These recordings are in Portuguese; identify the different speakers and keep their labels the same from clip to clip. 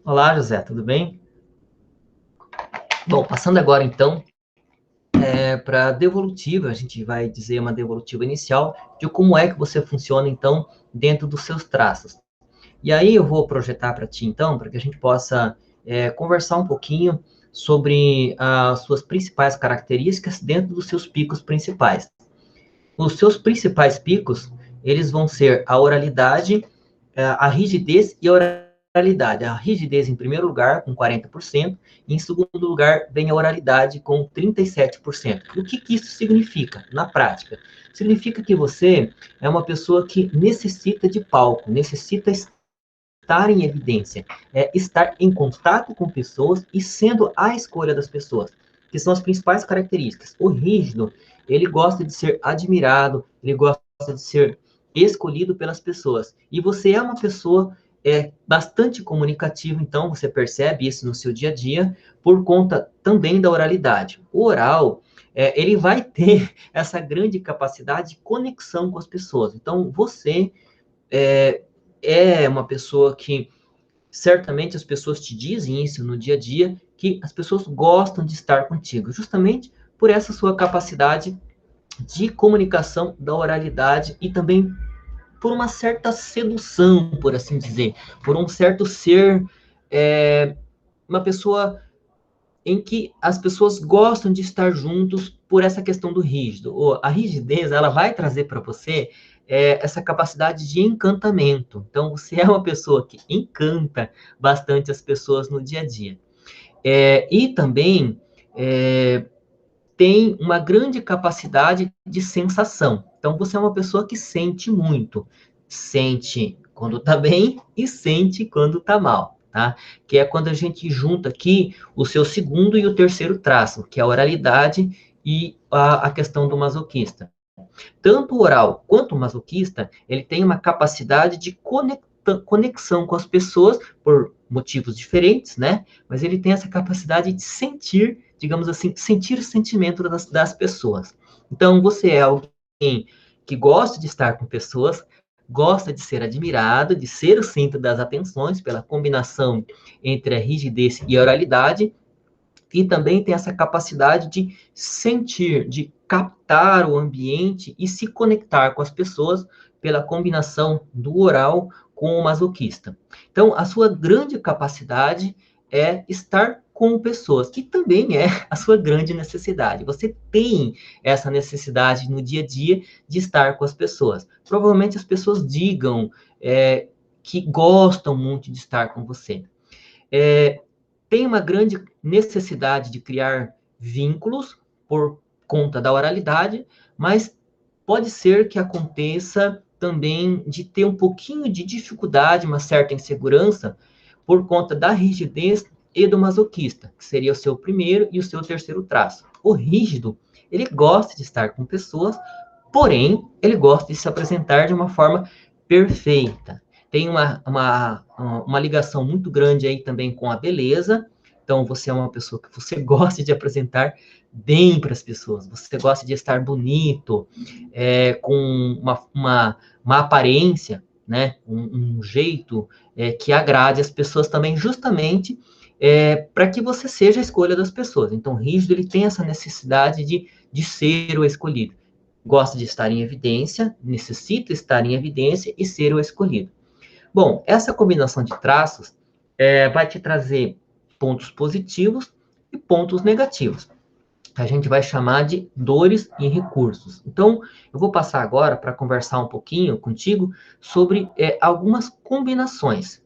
Speaker 1: Olá, José, tudo bem? Bom, passando agora então para a devolutiva, a gente vai dizer uma devolutiva inicial de como é que você funciona então dentro dos seus traços. E aí eu vou projetar para ti então, para que a gente possa conversar um pouquinho sobre as suas principais características dentro dos seus picos principais. Os seus principais picos, eles vão ser a oralidade, a rigidez e a oralidade. A rigidez em primeiro lugar, com 40%, e em segundo lugar vem a oralidade, com 37%. O que, que isso significa na prática? Significa que você é uma pessoa que necessita de palco, necessita estar em evidência, estar em contato com pessoas e sendo a escolha das pessoas, que são as principais características. O rígido, ele gosta de ser admirado, ele gosta de ser escolhido pelas pessoas. E você é uma pessoa bastante comunicativa, então você percebe isso no seu dia a dia, por conta também da oralidade. O oral, ele vai ter essa grande capacidade de conexão com as pessoas. Então, você é, é uma pessoa que certamente as pessoas te dizem isso no dia a dia, que as pessoas gostam de estar contigo, justamente por essa sua capacidade de comunicação da oralidade e também por uma certa sedução, por assim dizer, por um certo ser, uma pessoa em que as pessoas gostam de estar juntos por essa questão do rígido. A rigidez, ela vai trazer para você essa capacidade de encantamento. Então, você é uma pessoa que encanta bastante as pessoas no dia a dia. E também é, tem uma grande capacidade de sensação. Então, você é uma pessoa que sente muito. Sente quando tá bem e sente quando tá mal, tá? Que é quando a gente junta aqui o seu segundo e o terceiro traço, que é a oralidade e a questão do masoquista. Tanto o oral quanto o masoquista, ele tem uma capacidade de conexão com as pessoas por motivos diferentes, né? Mas ele tem essa capacidade de sentir, digamos assim, sentir o sentimento das pessoas. Então, você é alguém que gosta de estar com pessoas, gosta de ser admirado, de ser o centro das atenções pela combinação entre a rigidez e a oralidade, e também tem essa capacidade de sentir, de captar o ambiente e se conectar com as pessoas pela combinação do oral com o masoquista. Então, a sua grande capacidade é estar com pessoas, que também é a sua grande necessidade. Você tem essa necessidade no dia a dia de estar com as pessoas. Provavelmente as pessoas digam que gostam muito de estar com você. É, tem uma grande necessidade de criar vínculos por conta da oralidade, mas pode ser que aconteça também de ter um pouquinho de dificuldade, uma certa insegurança, por conta da rigidez e do masoquista, que seria o seu primeiro e o seu terceiro traço. O rígido, ele gosta de estar com pessoas, porém, ele gosta de se apresentar de uma forma perfeita. Tem uma ligação muito grande aí também com a beleza. Então, você é uma pessoa que você gosta de apresentar bem para as pessoas. Você gosta de estar bonito, com uma aparência, né? Um jeito que agrade as pessoas também, justamente para que você seja a escolha das pessoas. Então, o rígido, ele tem essa necessidade de ser o escolhido. Gosta de estar em evidência, necessita estar em evidência e ser o escolhido. Bom, essa combinação de traços vai te trazer pontos positivos e pontos negativos. A gente vai chamar de dores e recursos. Então, eu vou passar agora para conversar um pouquinho contigo sobre algumas combinações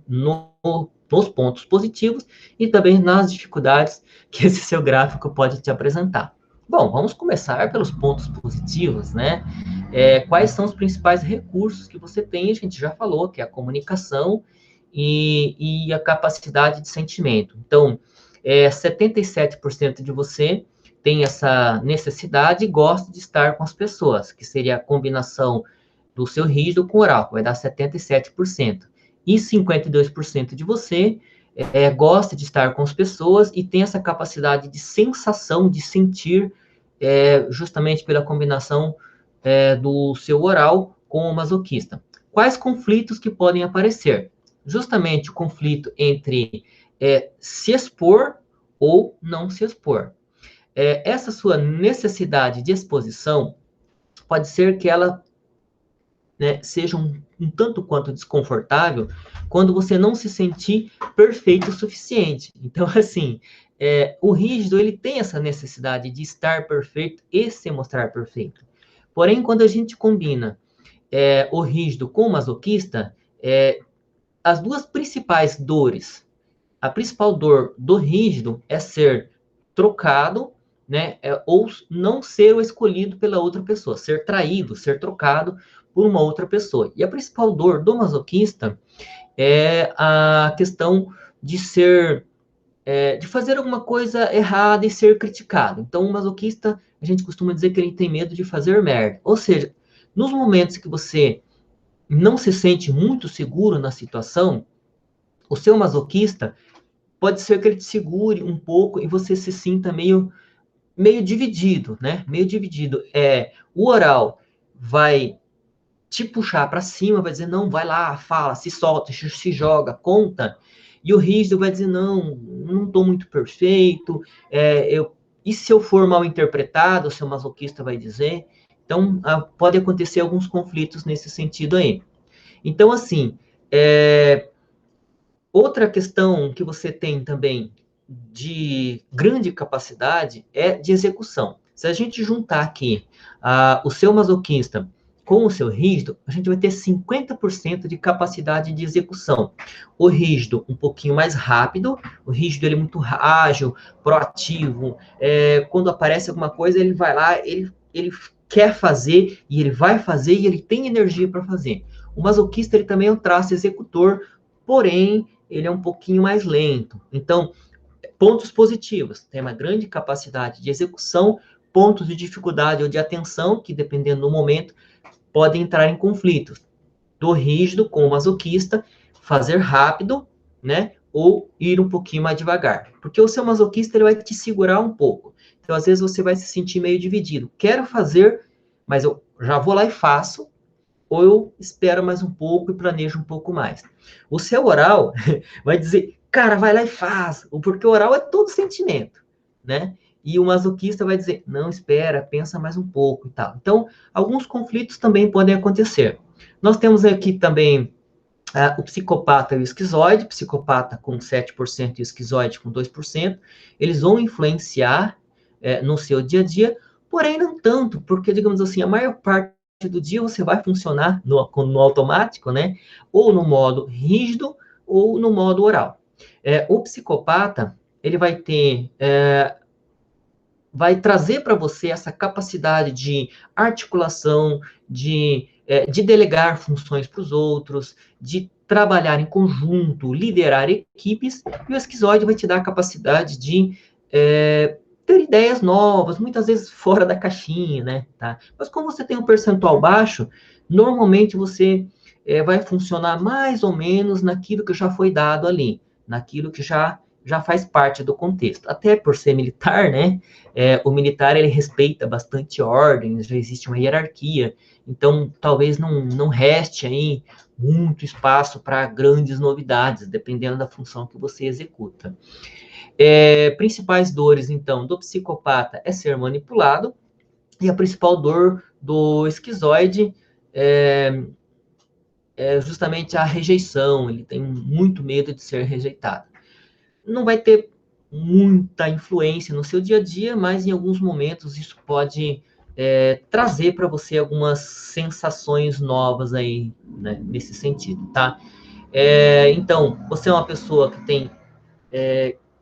Speaker 1: nos pontos positivos e também nas dificuldades que esse seu gráfico pode te apresentar. Bom, vamos começar pelos pontos positivos, né? Quais são os principais recursos que você tem? A gente já falou, que é a comunicação e a capacidade de sentimento. Então, 77% de você tem essa necessidade e gosta de estar com as pessoas, que seria a combinação do seu rígido com oral, vai dar 77%. E 52% de você gosta de estar com as pessoas e tem essa capacidade de sensação, de sentir, justamente pela combinação do seu oral com o masoquista. Quais conflitos que podem aparecer? justamente o conflito entre se expor ou não se expor. Essa sua necessidade de exposição pode ser que ela, né, seja um tanto quanto desconfortável quando você não se sentir perfeito o suficiente. Então, assim, o rígido, ele tem essa necessidade de estar perfeito e se mostrar perfeito. Porém, quando a gente combina o rígido com o masoquista, as duas principais dores, a principal dor do rígido é ser trocado, né, ou não ser o escolhido pela outra pessoa, ser traído, ser trocado por uma outra pessoa. E a principal dor do masoquista é a questão de ser, de fazer alguma coisa errada e ser criticado. Então, o masoquista, a gente costuma dizer que ele tem medo de fazer merda. Ou seja, nos momentos que você não se sente muito seguro na situação, o seu masoquista pode ser que ele te segure um pouco e você se sinta meio dividido, né? Meio dividido. O oral vai te puxar para cima, vai dizer, não, vai lá, fala, se solta, se joga, conta. E o rígido vai dizer, não estou muito perfeito, e se eu for mal interpretado, o seu masoquista vai dizer. Então, pode acontecer alguns conflitos nesse sentido aí. Então, assim, outra questão que você tem também de grande capacidade é de execução. Se a gente juntar aqui o seu masoquista com o seu rígido, a gente vai ter 50% de capacidade de execução. O rígido um pouquinho mais rápido, o rígido ele é muito ágil, proativo, quando aparece alguma coisa, ele vai lá, ele quer fazer, e ele vai fazer, e ele tem energia para fazer. O masoquista ele também é um traço executor, porém, ele é um pouquinho mais lento. Então, pontos positivos, tem uma grande capacidade de execução, pontos de dificuldade ou de atenção, que dependendo do momento, podem entrar em conflito. Do rígido com o masoquista, fazer rápido, né? Ou ir um pouquinho mais devagar. Porque o seu masoquista ele vai te segurar um pouco. Então, às vezes, você vai se sentir meio dividido. Quero fazer, mas eu já vou lá e faço, ou eu espero mais um pouco e planejo um pouco mais. O seu oral vai dizer, cara, vai lá e faz, porque o oral é todo sentimento, né? E o masoquista vai dizer, não, espera, pensa mais um pouco e tal. Então, alguns conflitos também podem acontecer. Nós temos aqui também o psicopata e o esquizoide, psicopata com 7% e esquizoide com 2%, eles vão influenciar no seu dia a dia, porém não tanto, porque, digamos assim, a maior parte do dia você vai funcionar no automático, né? Ou no modo rígido, ou no modo oral. O psicopata, ele vai trazer para você essa capacidade de articulação, de delegar funções para os outros, de trabalhar em conjunto, liderar equipes, e o esquizoide vai te dar a capacidade de ter ideias novas, muitas vezes fora da caixinha, né? Tá? Mas como você tem um percentual baixo, normalmente você vai funcionar mais ou menos naquilo que já foi dado ali, naquilo que já faz parte do contexto. Até por ser militar, né? O militar, ele respeita bastante ordens, já existe uma hierarquia, então talvez não reste aí muito espaço para grandes novidades, dependendo da função que você executa. Principais dores, então, do psicopata é ser manipulado, e a principal dor do esquizoide é justamente a rejeição, ele tem muito medo de ser rejeitado. Não vai ter muita influência no seu dia a dia, mas em alguns momentos isso pode trazer para você algumas sensações novas aí, né, nesse sentido, tá? Então, você é uma pessoa que tem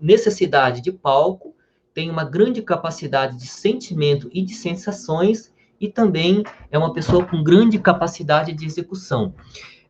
Speaker 1: necessidade de palco, tem uma grande capacidade de sentimento e de sensações, e também é uma pessoa com grande capacidade de execução.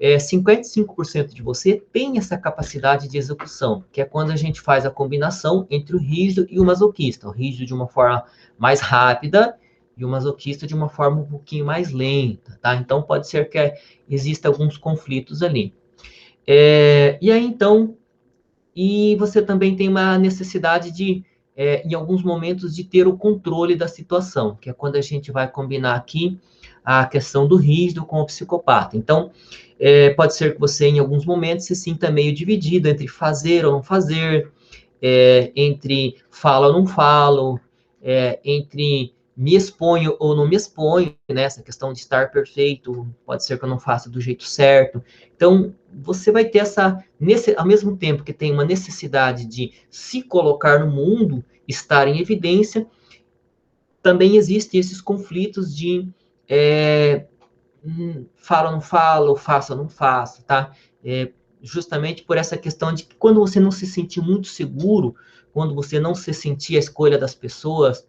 Speaker 1: 55% de você tem essa capacidade de execução, que é quando a gente faz a combinação entre o rígido e o masoquista. O rígido de uma forma mais rápida e o masoquista de uma forma um pouquinho mais lenta, tá? Então, pode ser que exista alguns conflitos ali. E aí, então, você também tem uma necessidade de, em alguns momentos, de ter o controle da situação, que é quando a gente vai combinar aqui a questão do rígido com o psicopata. Então, pode ser que você, em alguns momentos, se sinta meio dividido entre fazer ou não fazer, entre falo ou não falo, entre me exponho ou não me exponho, né? Essa questão de estar perfeito, pode ser que eu não faça do jeito certo. Então, você vai ter ao mesmo tempo que tem uma necessidade de se colocar no mundo, estar em evidência, também existem esses conflitos de falo ou não falo, faço ou não faço, tá? Justamente por essa questão de que quando você não se sentir muito seguro, quando você não se sentir a escolha das pessoas,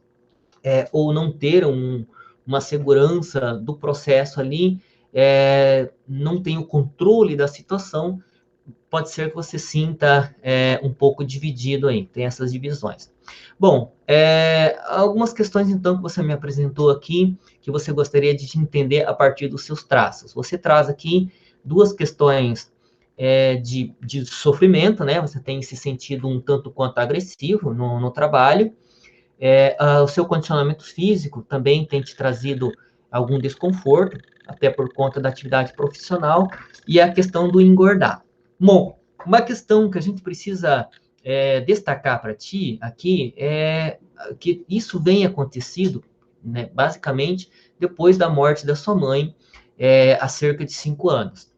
Speaker 1: ou não ter uma segurança do processo ali, não tem o controle da situação, pode ser que você sinta um pouco dividido aí, tem essas divisões. Bom, algumas questões, então, que você me apresentou aqui, que você gostaria de entender a partir dos seus traços. Você traz aqui duas questões de sofrimento, né? Você tem se sentido um tanto quanto agressivo no trabalho. O seu condicionamento físico também tem te trazido algum desconforto, até por conta da atividade profissional, e a questão do engordar. Bom, uma questão que a gente precisa destacar para ti aqui é que isso vem acontecido, né, basicamente, depois da morte da sua mãe, há cerca de 5 anos.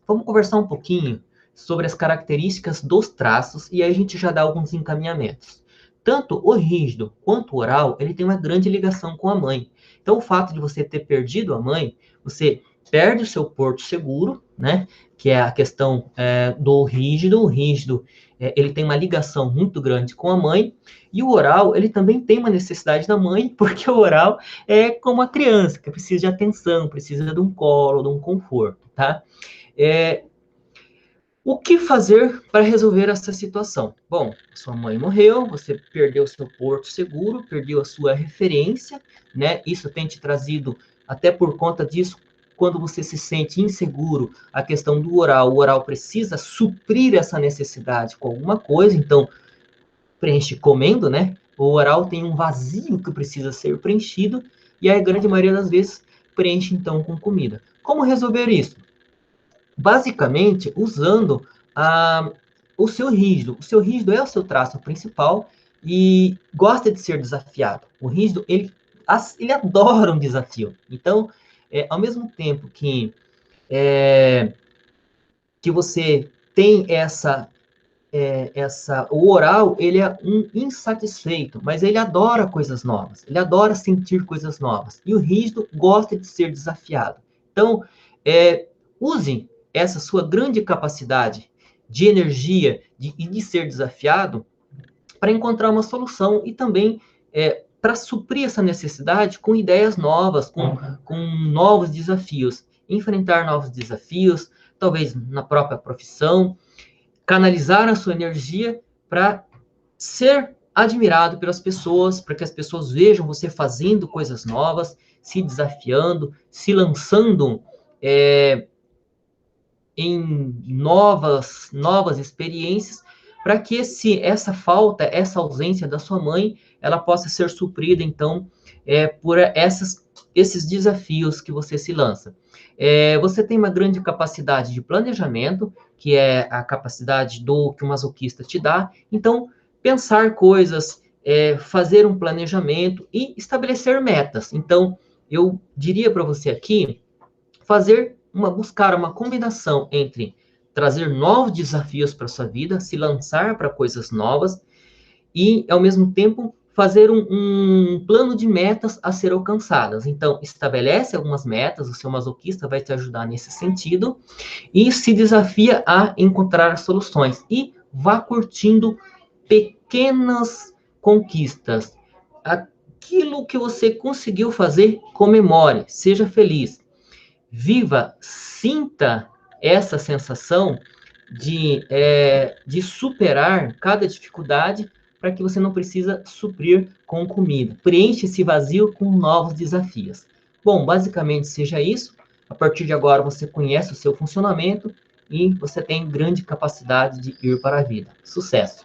Speaker 1: Vamos conversar um pouquinho sobre as características dos traços e aí a gente já dá alguns encaminhamentos. Tanto o rígido quanto o oral, ele tem uma grande ligação com a mãe. Então, o fato de você ter perdido a mãe, você perde o seu porto seguro, né? Que é a questão do rígido. O rígido, ele tem uma ligação muito grande com a mãe. E o oral, ele também tem uma necessidade da mãe, porque o oral é como a criança, que precisa de atenção, precisa de um colo, de um conforto, tá? O que fazer para resolver essa situação? Bom, sua mãe morreu, você perdeu seu porto seguro, perdeu a sua referência, né? Isso tem te trazido, até por conta disso, quando você se sente inseguro, a questão do oral. O oral precisa suprir essa necessidade com alguma coisa, então preenche comendo, né? O oral tem um vazio que precisa ser preenchido, e a grande maioria das vezes preenche então com comida. Como resolver isso? Basicamente usando o seu rígido. O seu rígido é o seu traço principal e gosta de ser desafiado. O rígido, ele adora um desafio. Então, ao mesmo tempo que você tem o oral, ele é um insatisfeito, mas ele adora coisas novas, ele adora sentir coisas novas. E o rígido gosta de ser desafiado. Então, use essa sua grande capacidade de energia e de ser desafiado para encontrar uma solução e também para suprir essa necessidade com ideias novas, com novos desafios. Enfrentar novos desafios, talvez na própria profissão, canalizar a sua energia para ser admirado pelas pessoas, para que as pessoas vejam você fazendo coisas novas, se desafiando, se lançando em novas experiências, para que essa falta, essa ausência da sua mãe, ela possa ser suprida, então, por esses desafios que você se lança. Você tem uma grande capacidade de planejamento, que é a capacidade que o masoquista te dá, então, pensar coisas, fazer um planejamento e estabelecer metas. Então, eu diria para você aqui, buscar uma combinação entre trazer novos desafios para sua vida, se lançar para coisas novas e, ao mesmo tempo, fazer um plano de metas a ser alcançadas. Então, estabelece algumas metas, o seu masoquista vai te ajudar nesse sentido e se desafia a encontrar soluções e vá curtindo pequenas conquistas. Aquilo que você conseguiu fazer, comemore, seja feliz. Viva, sinta essa sensação de superar cada dificuldade para que você não precisa suprir com comida. Preencha esse vazio com novos desafios. Bom, basicamente seja isso. A partir de agora você conhece o seu funcionamento e você tem grande capacidade de ir para a vida. Sucesso!